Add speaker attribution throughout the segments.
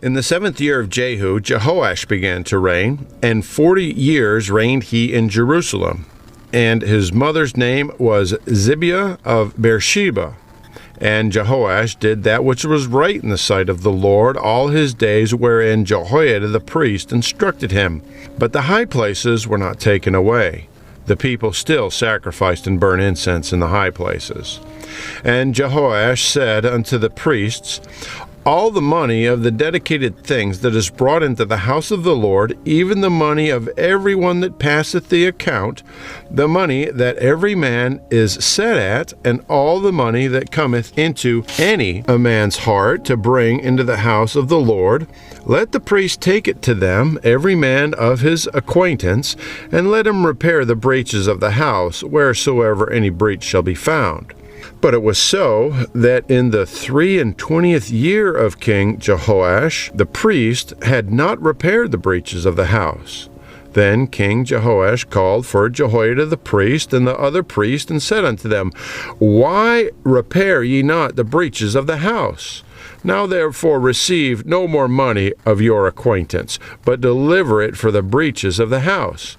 Speaker 1: In the 7th year of Jehu, Jehoash began to reign, and 40 years reigned he in Jerusalem. And his mother's name was Zibiah of Beersheba. And Jehoash did that which was right in the sight of the Lord all his days, wherein Jehoiada the priest instructed him. But the high places were not taken away. The people still sacrificed and burned incense in the high places. And Jehoash said unto the priests, all the money of the dedicated things that is brought into the house of the Lord, even the money of every one that passeth the account, the money that every man is set at, and all the money that cometh into any a man's heart to bring into the house of the Lord, let the priest take it to them, every man of his acquaintance, and let him repair the breaches of the house, wheresoever any breach shall be found. But it was so that in the 23 year of King Jehoash, the priest had not repaired the breaches of the house. Then King Jehoash called for Jehoiada the priest and the other priests, and said unto them, why repair ye not the breaches of the house? Now therefore receive no more money of your acquaintance, but deliver it for the breaches of the house.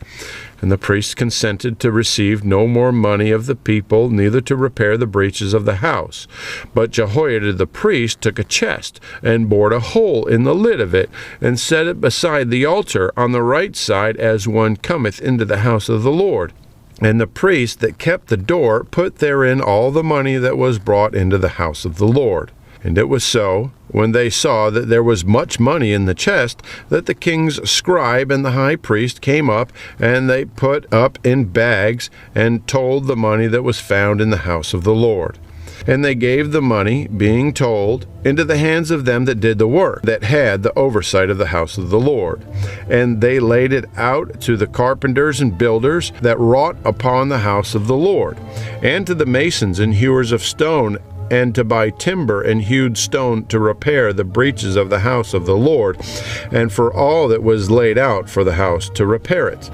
Speaker 1: And the priests consented to receive no more money of the people, neither to repair the breaches of the house. But Jehoiada the priest took a chest, and bored a hole in the lid of it, and set it beside the altar on the right side, as one cometh into the house of the Lord. And the priest that kept the door put therein all the money that was brought into the house of the Lord. And it was so, when they saw that there was much money in the chest, that the king's scribe and the high priest came up, and they put up in bags, and told the money that was found in the house of the Lord. And they gave the money, being told, into the hands of them that did the work, that had the oversight of the house of the Lord. And they laid it out to the carpenters and builders that wrought upon the house of the Lord, and to the masons and hewers of stone, and to buy timber and hewed stone to repair the breaches of the house of the Lord, and for all that was laid out for the house to repair it.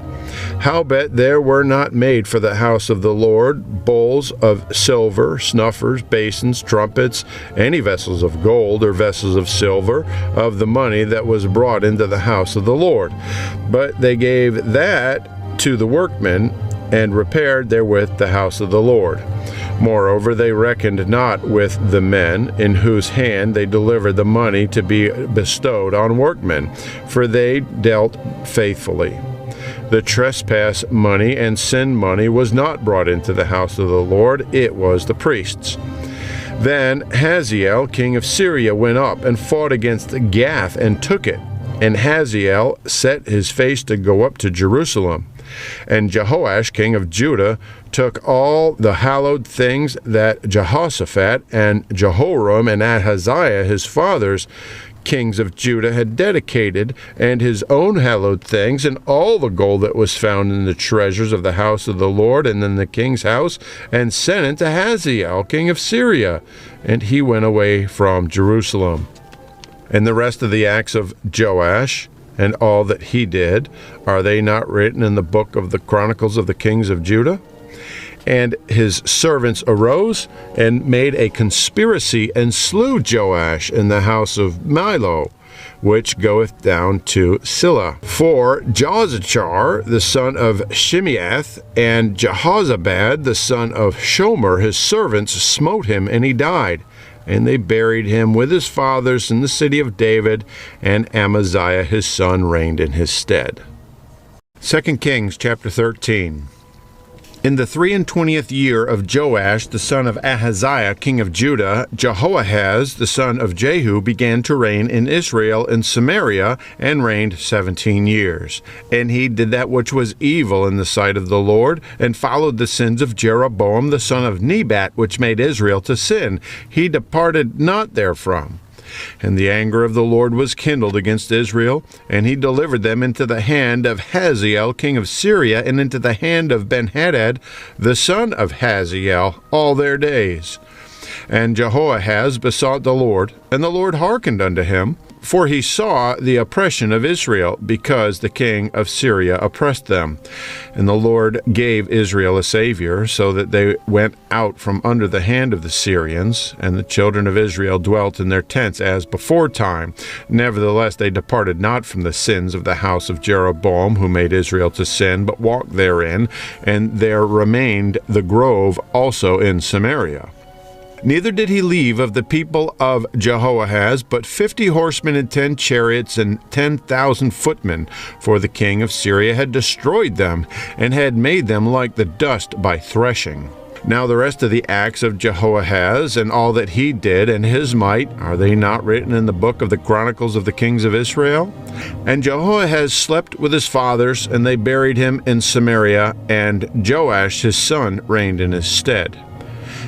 Speaker 1: Howbeit there were not made for the house of the Lord bowls of silver, snuffers, basins, trumpets, any vessels of gold or vessels of silver, of the money that was brought into the house of the Lord. But they gave that to the workmen, and repaired therewith the house of the Lord. Moreover, they reckoned not with the men, in whose hand they delivered the money to be bestowed on workmen, for they dealt faithfully. The trespass money and sin money was not brought into the house of the Lord, it was the priests. Then Hazael, king of Syria, went up and fought against Gath, and took it. And Hazael set his face to go up to Jerusalem. And Jehoash, king of Judah, took all the hallowed things that Jehoshaphat and Jehoram and Ahaziah, his fathers, kings of Judah, had dedicated, and his own hallowed things, and all the gold that was found in the treasures of the house of the Lord and in the king's house, and sent it to Hazael, king of Syria. And he went away from Jerusalem. And the rest of the acts of Joash, and all that he did, are they not written in the book of the Chronicles of the kings of Judah? And his servants arose and made a conspiracy, and slew Joash in the house of Milo, which goeth down to Silla. For Jozachar, the son of Shimeath, and Jehozabad, the son of Shomer, his servants, smote him, and he died. And they buried him with his fathers in the city of David, and Amaziah his son reigned in his stead. 2 Kings chapter 13. In the 23 year of Joash the son of Ahaziah king of Judah, Jehoahaz the son of Jehu began to reign in Israel in Samaria, and reigned 17 years. And he did that which was evil in the sight of the Lord, and followed the sins of Jeroboam the son of Nebat, which made Israel to sin. He departed not therefrom. And the anger of the Lord was kindled against Israel, and he delivered them into the hand of Hazael king of Syria, and into the hand of Benhadad the son of Hazael all their days. And Jehoahaz besought the Lord, and the Lord hearkened unto him, For he saw the oppression of Israel, because the king of Syria oppressed them. And the Lord gave Israel a savior, so that they went out from under the hand of the Syrians, and the children of Israel dwelt in their tents as before time. Nevertheless they departed not from the sins of the house of Jeroboam, who made Israel to sin, but walked therein, and there remained the grove also in Samaria. Neither did he leave of the people of Jehoahaz but 50 horsemen and 10 chariots and 10,000 footmen, for the king of Syria had destroyed them, and had made them like the dust by threshing. Now the rest of the acts of Jehoahaz, and all that he did, and his might, are they not written in the book of the Chronicles of the kings of Israel? And Jehoahaz slept with his fathers, and they buried him in Samaria, and Joash his son reigned in his stead.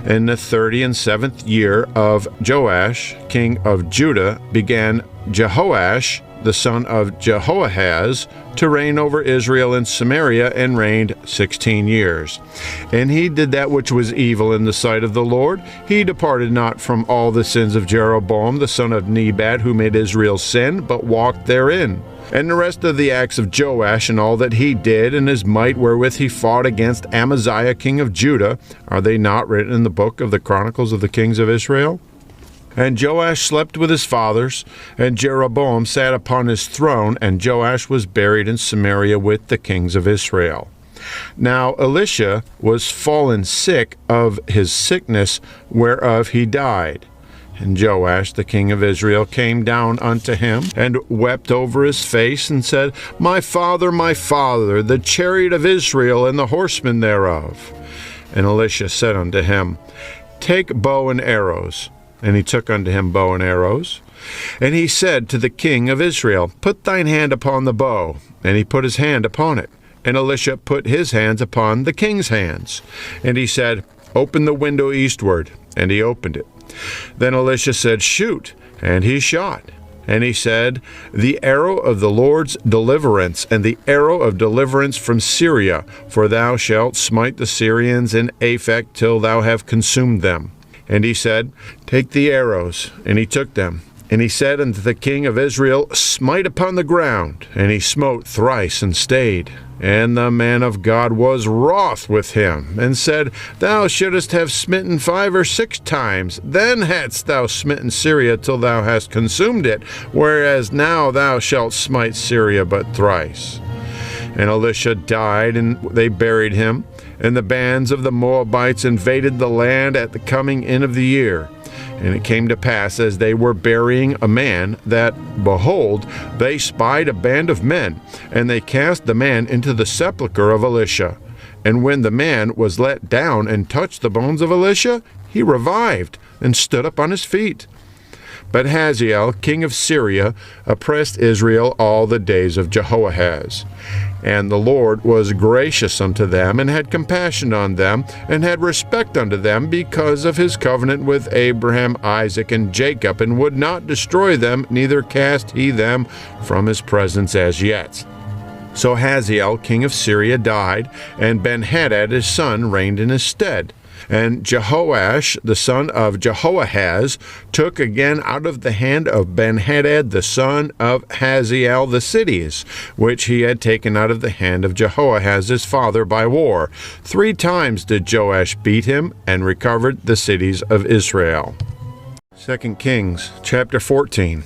Speaker 1: In the 37th year of Joash, king of Judah, began Jehoash, the son of Jehoahaz, to reign over Israel in Samaria, and reigned 16 years. And he did that which was evil in the sight of the Lord. He departed not from all the sins of Jeroboam, the son of Nebat, who made Israel sin, but walked therein. And the rest of the acts of Joash, and all that he did, and his might wherewith he fought against Amaziah king of Judah, are they not written in the book of the Chronicles of the kings of Israel? And Joash slept with his fathers, and Jeroboam sat upon his throne, and Joash was buried in Samaria with the kings of Israel. Now Elisha was fallen sick of his sickness, whereof he died. And Joash the king of Israel came down unto him, and wept over his face, and said, my father, the chariot of Israel, and the horsemen thereof. And Elisha said unto him, take bow and arrows. And he took unto him bow and arrows. And he said to the king of Israel, put thine hand upon the bow. And he put his hand upon it. And Elisha put his hands upon the king's hands. And he said, open the window eastward. And he opened it. Then Elisha said, shoot. And he shot. And he said, the arrow of the Lord's deliverance, and the arrow of deliverance from Syria, for thou shalt smite the Syrians in Aphek till thou have consumed them. And he said, take the arrows. And he took them. And he said unto the king of Israel, smite upon the ground. And he smote thrice, and stayed. And the man of God was wroth with him, and said, thou shouldest have smitten 5 or 6 times, then hadst thou smitten Syria till thou hast consumed it, whereas now thou shalt smite Syria but thrice. And Elisha died, and they buried him. And the bands of the Moabites invaded the land at the coming in of the year. And it came to pass, as they were burying a man, that, behold, they spied a band of men, and they cast the man into the sepulchre of Elisha. And when the man was let down and touched the bones of Elisha, he revived, and stood up on his feet. But Hazael, king of Syria, oppressed Israel all the days of Jehoahaz. And the Lord was gracious unto them, and had compassion on them, and had respect unto them, because of his covenant with Abraham, Isaac, and Jacob, and would not destroy them, neither cast he them from his presence as yet. So Hazael, king of Syria, died, and Ben-Hadad his son reigned in his stead. And Jehoash, the son of Jehoahaz, took again out of the hand of Ben-Hadad, the son of Hazael, the cities, which he had taken out of the hand of Jehoahaz his father by war. 3 times did Joash beat him, and recovered the cities of Israel. 2 Kings chapter 14.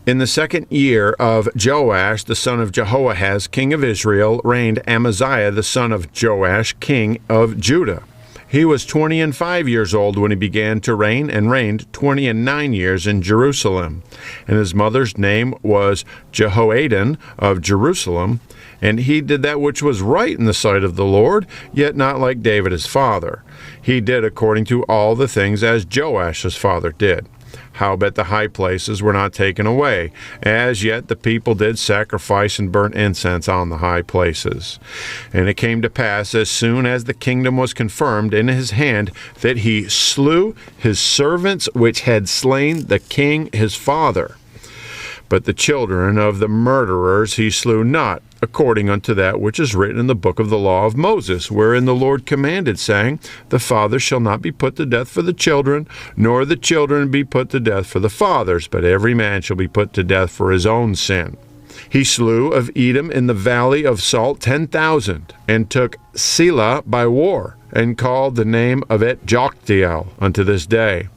Speaker 1: In the 2nd year of Joash, the son of Jehoahaz, king of Israel, reigned Amaziah, the son of Joash, king of Judah. He was 25 years old when he began to reign, and reigned 29 years in Jerusalem. And his mother's name was Jehoiada of Jerusalem. And he did that which was right in the sight of the Lord, yet not like David his father. He did according to all the things as Joash his father did. Howbeit the high places were not taken away. As yet the people did sacrifice and burn incense on the high places. And it came to pass, as soon as the kingdom was confirmed in his hand, that he slew his servants which had slain the king his father. But the children of the murderers he slew not, according unto that which is written in the book of the law of Moses, wherein the Lord commanded, saying, The fathers shall not be put to death for the children, nor the children be put to death for the fathers, but every man shall be put to death for his own sin. He slew of Edom in the valley of Salt 10,000, and took Selah by war, and called the name of it Joktheel unto this day.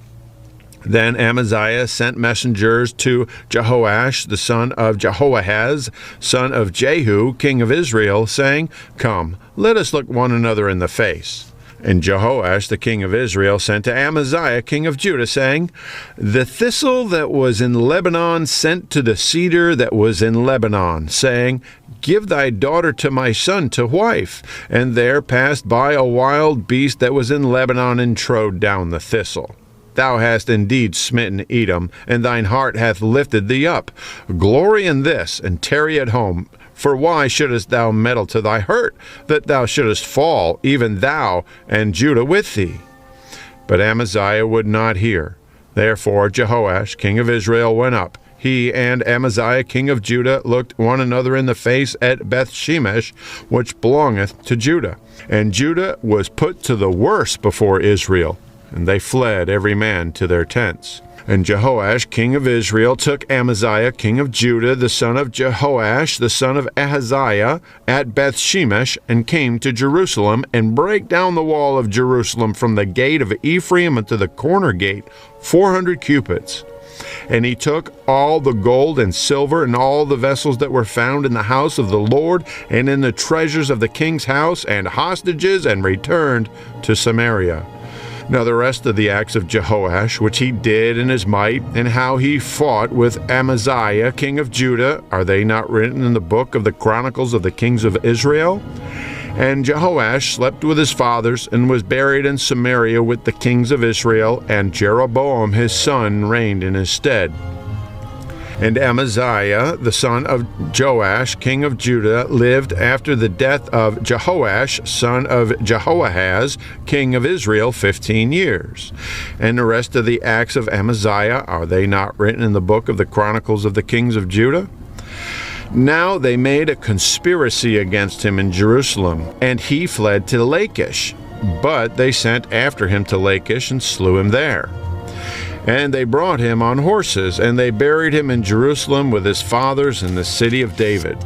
Speaker 1: Then Amaziah sent messengers to Jehoash, the son of Jehoahaz, son of Jehu, king of Israel, saying, Come, let us look one another in the face. And Jehoash, the king of Israel, sent to Amaziah, king of Judah, saying, The thistle that was in Lebanon sent to the cedar that was in Lebanon, saying, Give thy daughter to my son to wife. And there passed by a wild beast that was in Lebanon, and trode down the thistle. Thou hast indeed smitten Edom, and thine heart hath lifted thee up. Glory in this, and tarry at home. For why shouldest thou meddle to thy hurt, that thou shouldest fall, even thou, and Judah with thee? But Amaziah would not hear. Therefore Jehoash, king of Israel, went up. He and Amaziah, king of Judah, looked one another in the face at Bethshemesh, which belongeth to Judah. And Judah was put to the worse before Israel, and they fled every man to their tents. And Jehoash, king of Israel, took Amaziah, king of Judah, the son of Jehoash, the son of Ahaziah, at Bethshemesh, and came to Jerusalem, and brake down the wall of Jerusalem from the gate of Ephraim unto the corner gate, 400 cubits. And he took all the gold and silver and all the vessels that were found in the house of the Lord and in the treasures of the king's house and hostages, and returned to Samaria. Now the rest of the acts of Jehoash, which he did in his might, and how he fought with Amaziah, king of Judah, are they not written in the book of the Chronicles of the kings of Israel? And Jehoash slept with his fathers, and was buried in Samaria with the kings of Israel, and Jeroboam his son reigned in his stead. And Amaziah, the son of Joash, king of Judah, lived after the death of Jehoash, son of Jehoahaz, king of Israel, 15 years. And the rest of the acts of Amaziah, are they not written in the book of the Chronicles of the kings of Judah? Now they made a conspiracy against him in Jerusalem, and he fled to Lachish. But they sent after him to Lachish, and slew him there. And they brought him on horses, and they buried him in Jerusalem with his fathers in the city of David.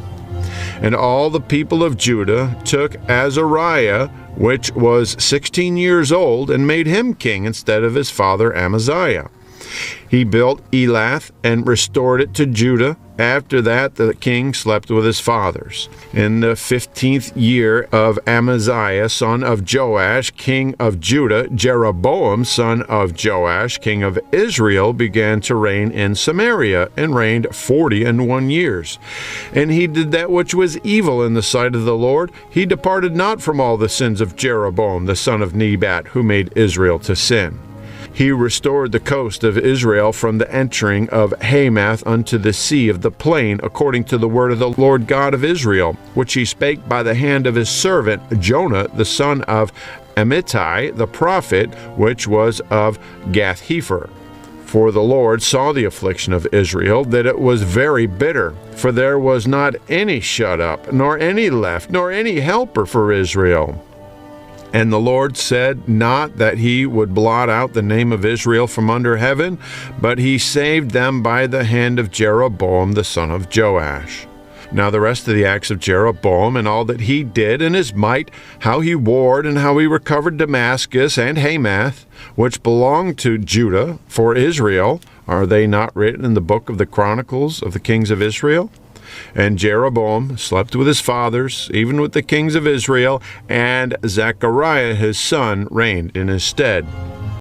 Speaker 1: And all the people of Judah took Azariah, which was 16 years old, and made him king instead of his father Amaziah. He built Elath and restored it to Judah. After that the king slept with his fathers. In the 15th year of Amaziah, son of Joash, king of Judah, Jeroboam, son of Joash, king of Israel, began to reign in Samaria, and reigned 41 years. And he did that which was evil in the sight of the Lord. He departed not from all the sins of Jeroboam, the son of Nebat, who made Israel to sin. He restored the coast of Israel from the entering of Hamath unto the sea of the plain, according to the word of the Lord God of Israel, which he spake by the hand of his servant Jonah, the son of Amittai, the prophet, which was of Gath-hepher. For the Lord saw the affliction of Israel, that it was very bitter, for there was not any shut up, nor any left, nor any helper for Israel. And the Lord said not that he would blot out the name of Israel from under heaven, but he saved them by the hand of Jeroboam the son of Joash. Now the rest of the acts of Jeroboam, and all that he did in his might, how he warred, and how he recovered Damascus and Hamath, which belonged to Judah for Israel, are they not written in the book of the Chronicles of the kings of Israel? And Jeroboam slept with his fathers, even with the kings of Israel, and Zechariah his son reigned in his stead.